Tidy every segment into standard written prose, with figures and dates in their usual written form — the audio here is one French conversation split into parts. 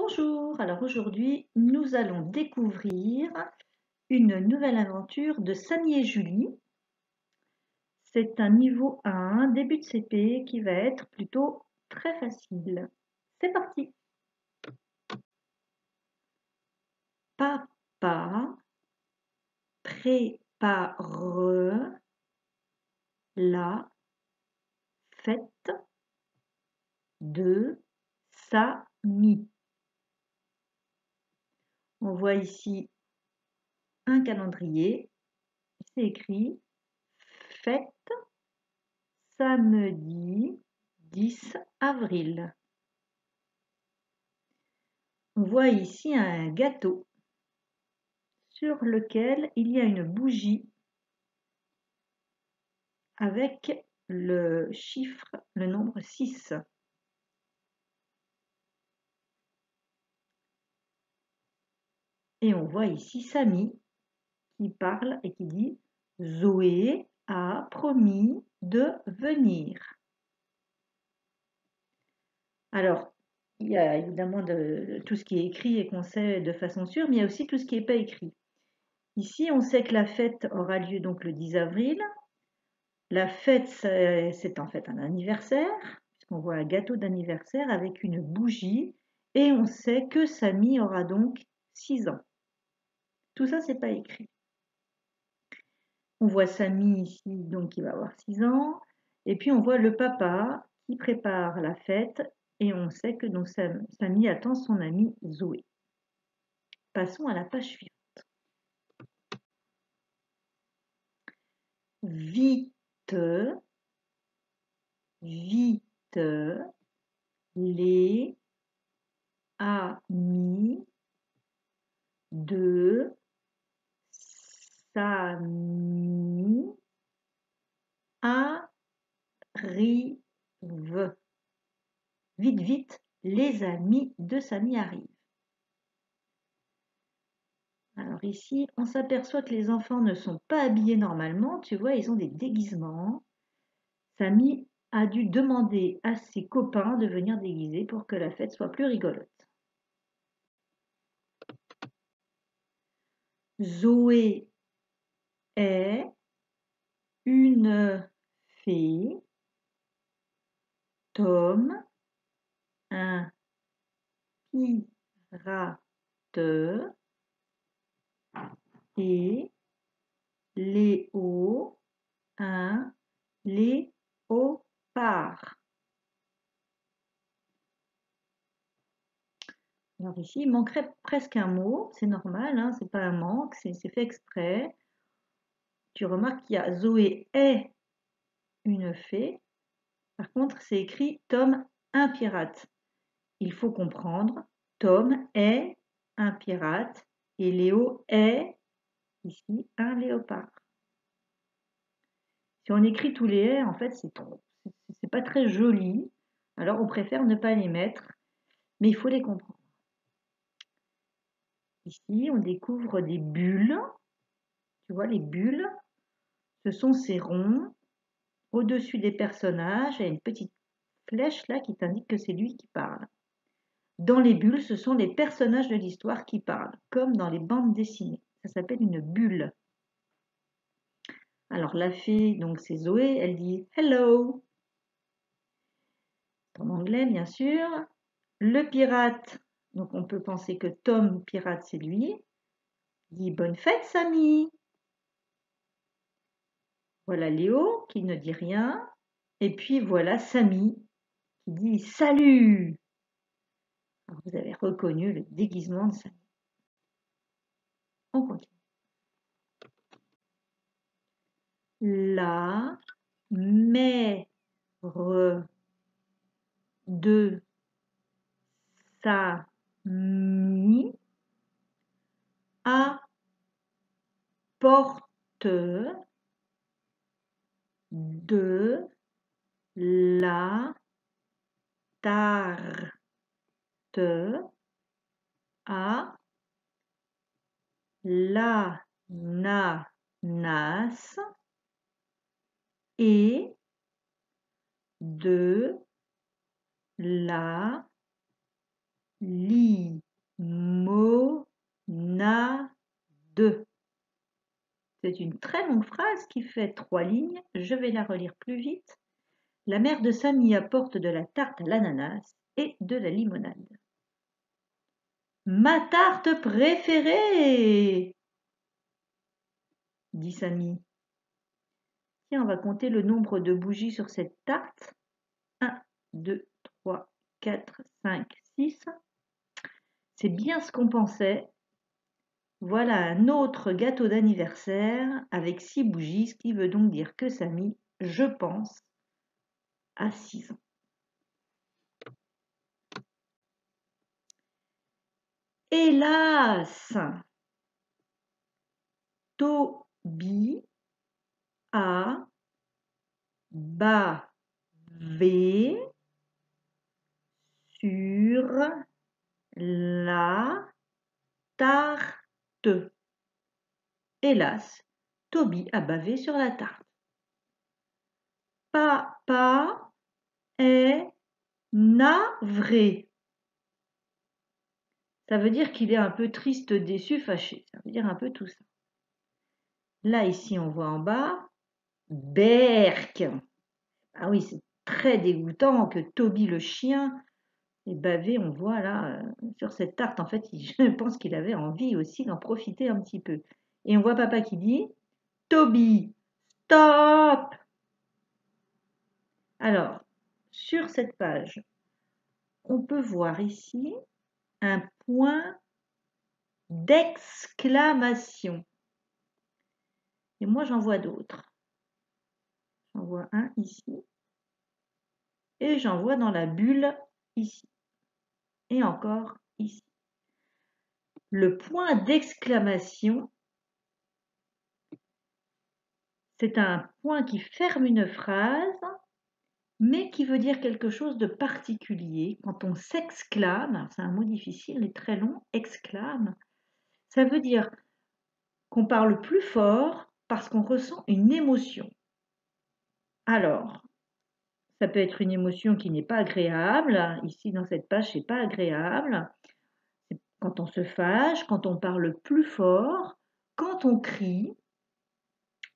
Bonjour, alors aujourd'hui nous allons découvrir une nouvelle aventure de Samy et Julie. C'est un niveau 1, début de CP, qui va être plutôt très facile. C'est parti. Papa prépare la fête de Samy. On voit ici un calendrier, c'est écrit fête samedi 10 avril. On voit ici un gâteau sur lequel il y a une bougie avec le chiffre, le nombre 6. Et on voit ici Samy qui parle et qui dit « Zoé a promis de venir ». Alors, il y a évidemment tout ce qui est écrit et qu'on sait de façon sûre, mais il y a aussi tout ce qui n'est pas écrit. Ici, on sait que la fête aura lieu donc le 10 avril. La fête, c'est en fait un anniversaire, puisqu'on voit un gâteau d'anniversaire avec une bougie, et on sait que Samy aura donc 6 ans. Tout ça, c'est pas écrit. On voit Samy ici, donc qui va avoir 6 ans, et puis on voit le papa qui prépare la fête, et on sait que donc Samy attend son amie Zoé. Passons à la page suivante. Vite, vite, les amis de Samy arrivent. Vite, vite, les amis de Samy arrivent. Alors ici, on s'aperçoit que les enfants ne sont pas habillés normalement. Tu vois, ils ont des déguisements. Samy a dû demander à ses copains de venir déguiser pour que la fête soit plus rigolote. Zoé est une fée. Tom, un pirate, et Léo, un léopard. Alors ici, il manquerait presque un mot, c'est normal, hein, c'est pas un manque, c'est fait exprès. Tu remarques qu'il y a Zoé est une fée. Par contre, c'est écrit Tom, un pirate. Il faut comprendre, Tom est un pirate et Léo est ici un léopard. Si on écrit tous les « est », en fait, c'est pas très joli. Alors, on préfère ne pas les mettre, mais il faut les comprendre. Ici, on découvre des bulles. Tu vois, les bulles, ce sont ces ronds. Au-dessus des personnages, il y a une petite flèche là qui t'indique que c'est lui qui parle. Dans les bulles, ce sont les personnages de l'histoire qui parlent, comme dans les bandes dessinées. Ça s'appelle une bulle. Alors, la fée, donc c'est Zoé, elle dit « Hello ». En anglais, bien sûr. Le pirate, donc on peut penser que Tom, pirate, c'est lui, dit « Bonne fête, Samy ». Voilà Léo qui ne dit rien. Et puis voilà Samy qui dit « Salut ». Alors, vous avez reconnu le déguisement de Samy. On continue. La mère de Samy apporte de la tarte à l'ananas et de la limonade. C'est une très longue phrase qui fait 3 lignes. Je vais la relire plus vite. La mère de Samy apporte de la tarte à l'ananas et de la limonade. Ma tarte préférée, dit Samy. Tiens, on va compter le nombre de bougies sur cette tarte. 1, 2, 3, 4, 5, 6. C'est bien ce qu'on pensait. Voilà un autre gâteau d'anniversaire avec 6 bougies, ce qui veut donc dire que Samy, je pense, a 6 ans. Hélas, Toby a bavé sur la tarte. Hélas, Toby a bavé sur la tarte. Papa est navré. Ça veut dire qu'il est un peu triste, déçu, fâché. Ça veut dire un peu tout ça. Là, ici, on voit en bas Berk. Ah oui, c'est très dégoûtant que Toby le chien ait bavé. On voit là sur cette tarte. En fait, je pense qu'il avait envie aussi d'en profiter un petit peu. Et on voit papa qui dit Toby, stop. Alors, sur cette page, on peut voir ici un point d'exclamation. Et moi, j'en vois d'autres. J'en vois un ici. Et j'en vois dans la bulle ici. Et encore ici. Le point d'exclamation, c'est un point qui ferme une phrase, mais qui veut dire quelque chose de particulier. Quand on s'exclame, c'est un mot difficile et très long, exclame, ça veut dire qu'on parle plus fort parce qu'on ressent une émotion. Alors, ça peut être une émotion qui n'est pas agréable. Ici, dans cette page, c'est pas agréable. C'est quand on se fâche, quand on parle plus fort, quand on crie.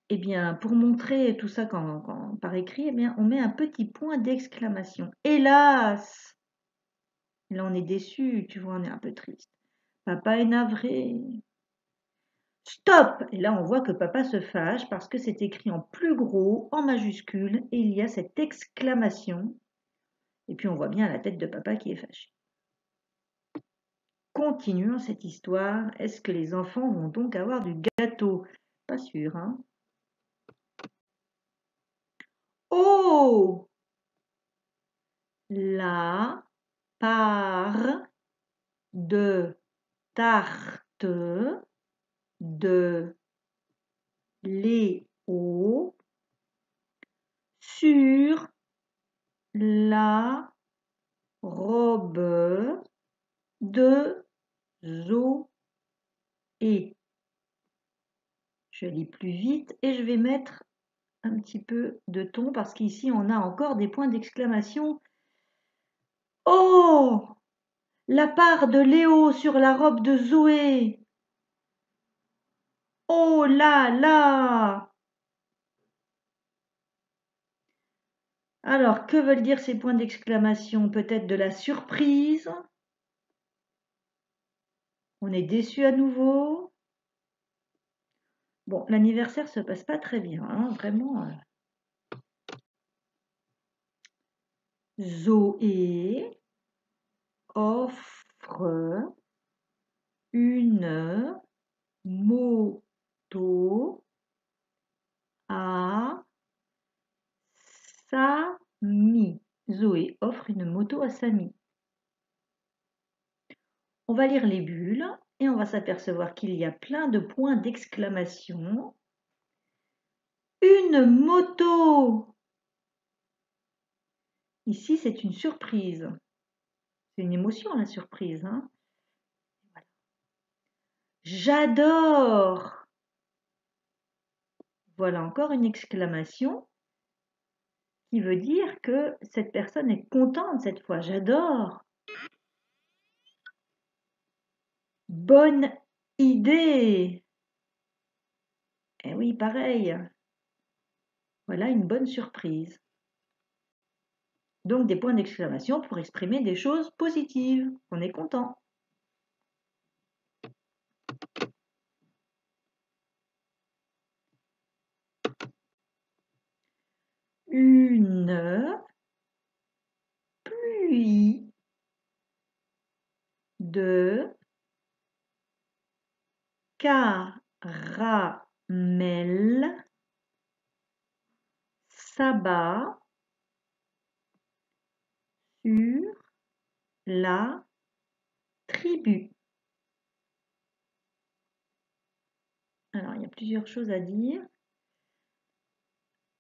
Eh bien, pour montrer tout ça par écrit, eh bien, on met un petit point d'exclamation. Hélas! Là, on est déçu, tu vois, on est un peu triste. Papa est navré. Stop! Et là, on voit que papa se fâche parce que c'est écrit en plus gros, en majuscule, et il y a cette exclamation. Et puis, on voit bien la tête de papa qui est fâché. Continuons cette histoire. Est-ce que les enfants vont donc avoir du gâteau? Pas sûr, hein? Oh! La part de tarte de Léo sur la robe de Zoé. Je lis plus vite et je vais mettre un petit peu de ton parce qu'ici on a encore des points d'exclamation. Oh! La part de Léo sur la robe de Zoé. Oh là là! Alors, que veulent dire ces points d'exclamation? Peut-être de la surprise? On est déçu à nouveau? Bon, l'anniversaire se passe pas très bien, hein, vraiment. Zoé offre une moto à Samy. Zoé offre une moto à Samy. On va lire les bulles et on va s'apercevoir qu'il y a plein de points d'exclamation. Une moto! Ici, c'est une surprise. C'est une émotion, la surprise, hein? Voilà. J'adore! Voilà encore une exclamation qui veut dire que cette personne est contente cette fois. J'adore! Bonne idée! Eh oui, pareil. Voilà une bonne surprise. Donc des points d'exclamation pour exprimer des choses positives. On est content. Une pluie de caramel s'abat sur la tribu. Alors, il y a plusieurs choses à dire.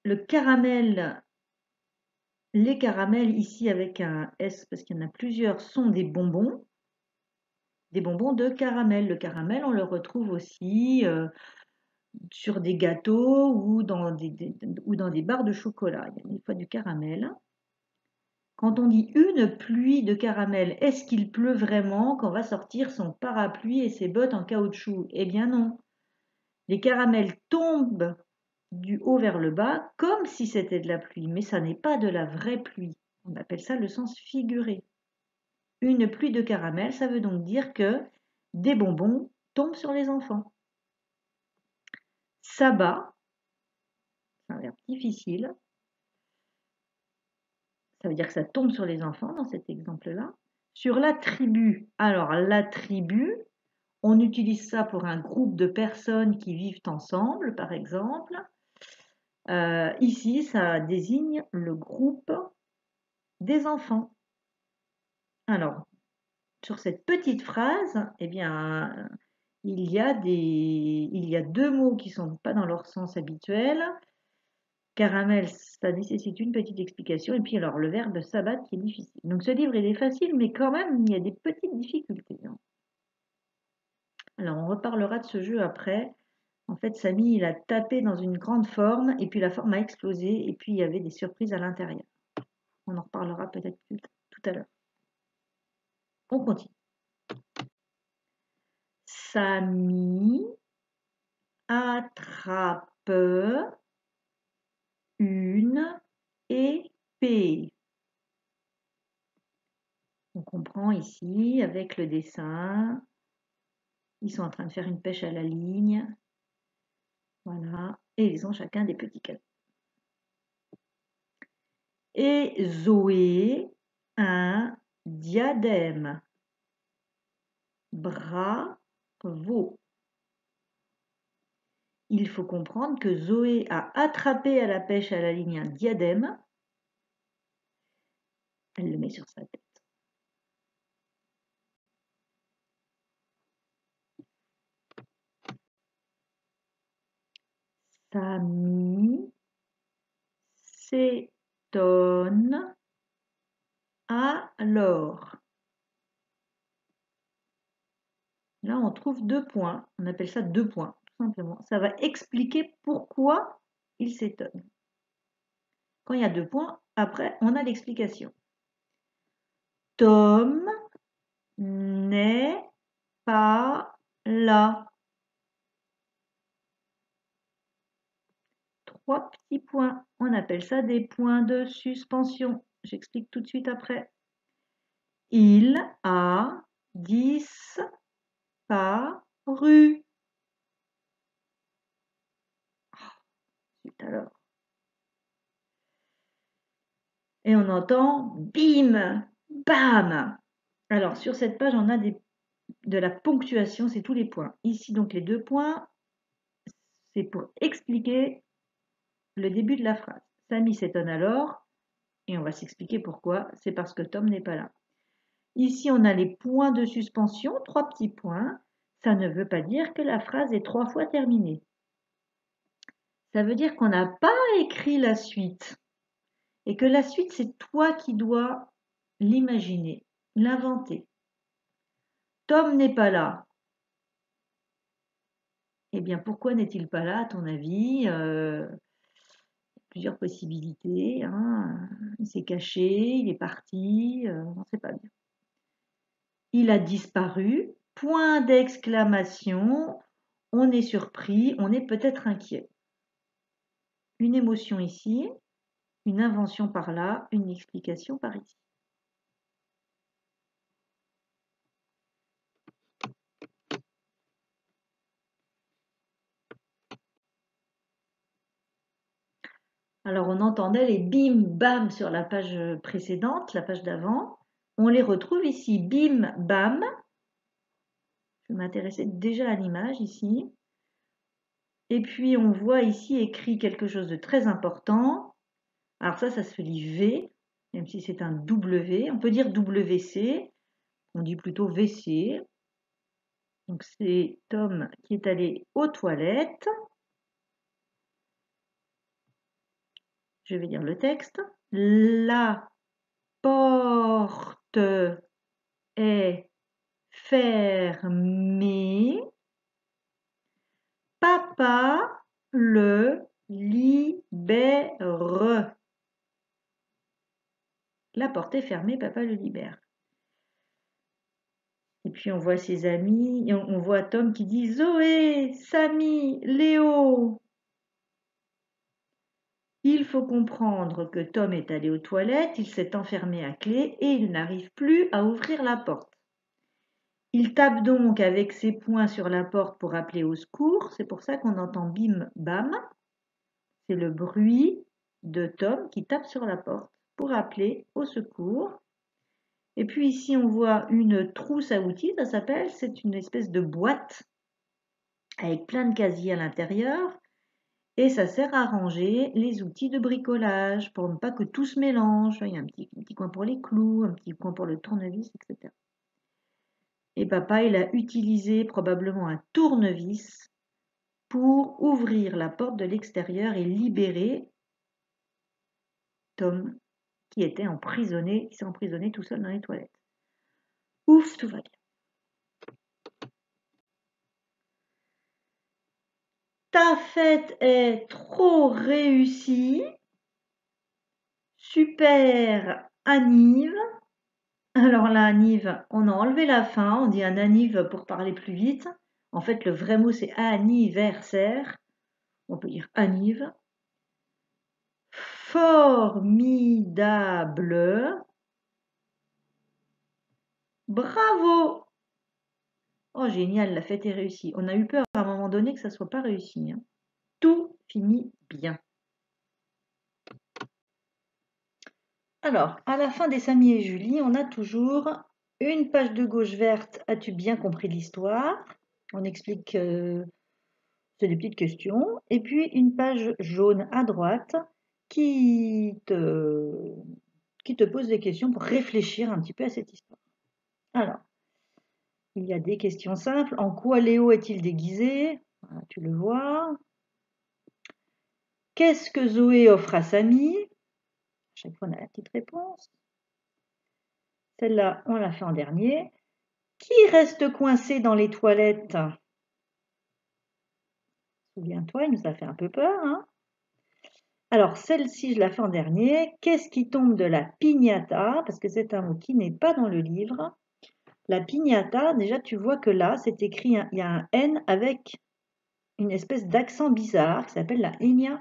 Le caramel, les caramels ici avec un S parce qu'il y en a plusieurs, sont des bonbons de caramel. Le caramel, on le retrouve aussi sur des gâteaux ou dans des barres de chocolat. Il y a des fois du caramel. Quand on dit une pluie de caramel, est-ce qu'il pleut vraiment quand on va sortir son parapluie et ses bottes en caoutchouc? Eh bien non. Les caramels tombent du haut vers le bas comme si c'était de la pluie, mais ça n'est pas de la vraie pluie. On appelle ça le sens figuré. Une pluie de caramel, ça veut donc dire que des bonbons tombent sur les enfants. S'abat, c'est un verbe difficile. Ça veut dire que ça tombe sur les enfants dans cet exemple-là. Sur la tribu, alors la tribu, on utilise ça pour un groupe de personnes qui vivent ensemble, par exemple. Ici, ça désigne le groupe des enfants. Alors, sur cette petite phrase, eh bien, il y a deux mots qui ne sont pas dans leur sens habituel. Caramel, ça nécessite une petite explication. Et puis, alors, le verbe s'abattre qui est difficile. Donc, ce livre, il est facile, mais quand même, il y a des petites difficultés. Alors, on reparlera de ce jeu après. En fait, Samy, il a tapé dans une grande forme, et puis la forme a explosé, et puis il y avait des surprises à l'intérieur. On en reparlera peut-être tout à l'heure. On continue. Samy attrape une épée. On comprend ici avec le dessin. Ils sont en train de faire une pêche à la ligne. Voilà. Et ils ont chacun des petits cadeaux. Et Zoé, un diadème. Bravo. Il faut comprendre que Zoé a attrapé à la pêche à la ligne un diadème. Elle le met sur sa tête. Samy s'étonne alors. Là, on trouve 2 points. On appelle ça 2 points, tout simplement. Ça va expliquer pourquoi il s'étonne. Quand il y a 2 points, après, on a l'explication. Tom n'est pas là. 3 petits points. On appelle ça des points de suspension. J'explique tout de suite après. Il a disparu. Alors. Et on entend bim, bam. Alors sur cette page, on a de la ponctuation, c'est tous les points. Ici, donc les 2 points, c'est pour expliquer le début de la phrase. Samy s'étonne alors, et on va s'expliquer pourquoi. C'est parce que Tom n'est pas là. Ici, on a les points de suspension, 3 petits points. Ça ne veut pas dire que la phrase est 3 fois terminée. Ça veut dire qu'on n'a pas écrit la suite. Et que la suite, c'est toi qui dois l'imaginer, l'inventer. Tom n'est pas là. Eh bien, pourquoi n'est-il pas là, à ton avis? Plusieurs possibilités. Hein. Il s'est caché, il est parti, on ne sait pas bien. Il a disparu, point d'exclamation, on est surpris, on est peut-être inquiet. Une émotion ici, une invention par là, une explication par ici. Alors on entendait les bim bam sur la page précédente, la page d'avant. On les retrouve ici, bim bam. Je m'intéressais déjà à l'image ici. Et puis on voit ici écrit quelque chose de très important. Alors ça se lit V, même si c'est un W. On peut dire WC, on dit plutôt WC. Donc c'est Tom qui est allé aux toilettes. Je vais lire le texte. La porte est fermée. Papa le libère. La porte est fermée, papa le libère. Et puis on voit ses amis, et on voit Tom qui dit Zoé, Samy, Léo. Il faut comprendre que Tom est allé aux toilettes, il s'est enfermé à clé et il n'arrive plus à ouvrir la porte. Il tape donc avec ses poings sur la porte pour appeler au secours. C'est pour ça qu'on entend bim bam. C'est le bruit de Tom qui tape sur la porte pour appeler au secours. Et puis ici, on voit une trousse à outils, ça s'appelle. C'est une espèce de boîte avec plein de casiers à l'intérieur. Et ça sert à ranger les outils de bricolage pour ne pas que tout se mélange. Il y a un petit coin pour les clous, un petit coin pour le tournevis, etc. Et papa, il a utilisé probablement un tournevis pour ouvrir la porte de l'extérieur et libérer Tom qui était emprisonné, qui s'est emprisonné tout seul dans les toilettes. Ouf, tout va bien. Ta fête est trop réussie. Super, Anive. Alors là, Anive, on a enlevé la fin, on dit un Anive pour parler plus vite. En fait, le vrai mot, c'est anniversaire. On peut dire Anive. Formidable. Bravo. Oh, génial, la fête est réussie. On a eu peur à un moment donné que ça ne soit pas réussi. Tout finit bien. Alors, à la fin des Samy et Julie, on a toujours une page de gauche verte. As-tu bien compris l'histoire? On explique, c'est des petites questions. Et puis une page jaune à droite qui te pose des questions pour réfléchir un petit peu à cette histoire. Alors, il y a des questions simples. En quoi Léo est-il déguisé? Voilà, tu le vois. Qu'est-ce que Zoé offre à Samy? À chaque fois, on a la petite réponse. Celle-là, on l'a fait en dernier. Qui reste coincé dans les toilettes? Souviens-toi, il nous a fait un peu peur. Hein? Alors, celle-ci, je la fais en dernier. Qu'est-ce qui tombe de la piñata? Parce que c'est un mot qui n'est pas dans le livre. La piñata, déjà, tu vois que là, c'est écrit, il y a un N avec une espèce d'accent bizarre qui s'appelle la ñ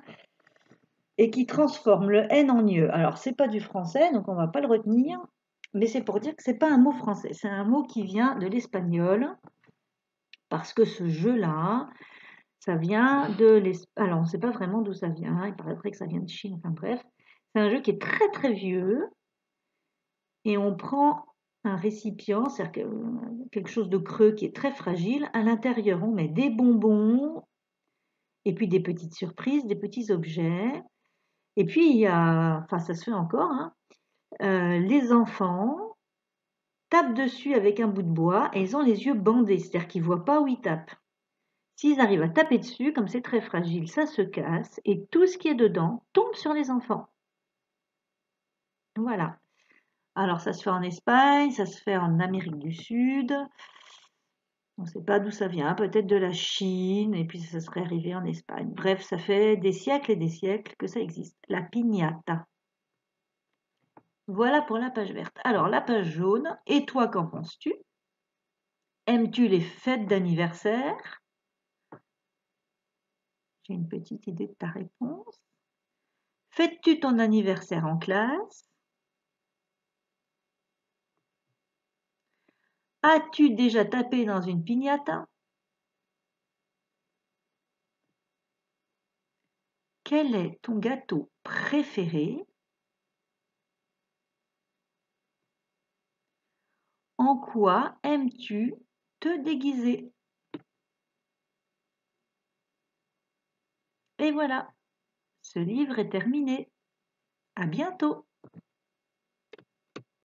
et qui transforme le N en ñ. Alors, c'est pas du français, donc on va pas le retenir, mais c'est pour dire que c'est pas un mot français, c'est un mot qui vient de l'espagnol, parce que ce jeu-là, ça vient de l'Espagne. Alors, on ne sait pas vraiment d'où ça vient, il paraîtrait que ça vient de Chine, enfin bref. C'est un jeu qui est très très vieux, et on prend un récipient, c'est-à-dire quelque chose de creux qui est très fragile. À l'intérieur, on met des bonbons, et puis des petites surprises, des petits objets. Et puis, il y a, enfin ça se fait encore, hein, les enfants tapent dessus avec un bout de bois et ils ont les yeux bandés, c'est-à-dire qu'ils ne voient pas où ils tapent. S'ils arrivent à taper dessus, comme c'est très fragile, ça se casse et tout ce qui est dedans tombe sur les enfants. Voilà. Alors ça se fait en Espagne, ça se fait en Amérique du Sud. On ne sait pas d'où ça vient, peut-être de la Chine, et puis ça serait arrivé en Espagne. Bref, ça fait des siècles et des siècles que ça existe. La piñata. Voilà pour la page verte. Alors, la page jaune, et toi, qu'en penses-tu? Aimes-tu les fêtes d'anniversaire? J'ai une petite idée de ta réponse. Fêtes-tu ton anniversaire en classe? As-tu déjà tapé dans une piñata? Quel est ton gâteau préféré? En quoi aimes-tu te déguiser? Et voilà, ce livre est terminé. À bientôt!